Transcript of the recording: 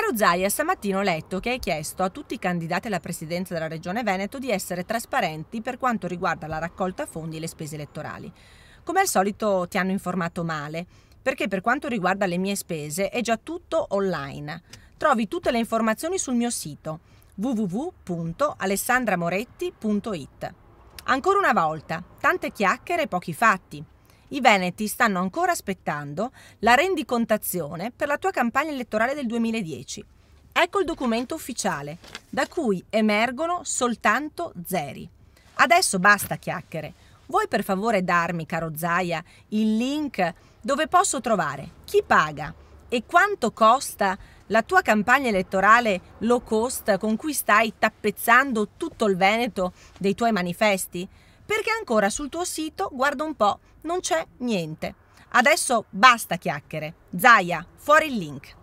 Caro Zaia, stamattina ho letto che hai chiesto a tutti i candidati alla presidenza della Regione Veneto di essere trasparenti per quanto riguarda la raccolta fondi e le spese elettorali. Come al solito ti hanno informato male, perché per quanto riguarda le mie spese è già tutto online. Trovi tutte le informazioni sul mio sito www.alessandramoretti.it. Ancora una volta, tante chiacchiere e pochi fatti. I veneti stanno ancora aspettando la rendicontazione per la tua campagna elettorale del 2010. Ecco il documento ufficiale, da cui emergono soltanto zeri. Adesso basta chiacchiere. Vuoi per favore darmi, caro Zaia, il link dove posso trovare chi paga e quanto costa la tua campagna elettorale low cost con cui stai tappezzando tutto il Veneto dei tuoi manifesti? Perché ancora sul tuo sito, guarda un po', non c'è niente. Adesso basta chiacchiere. Zaia, fuori il link.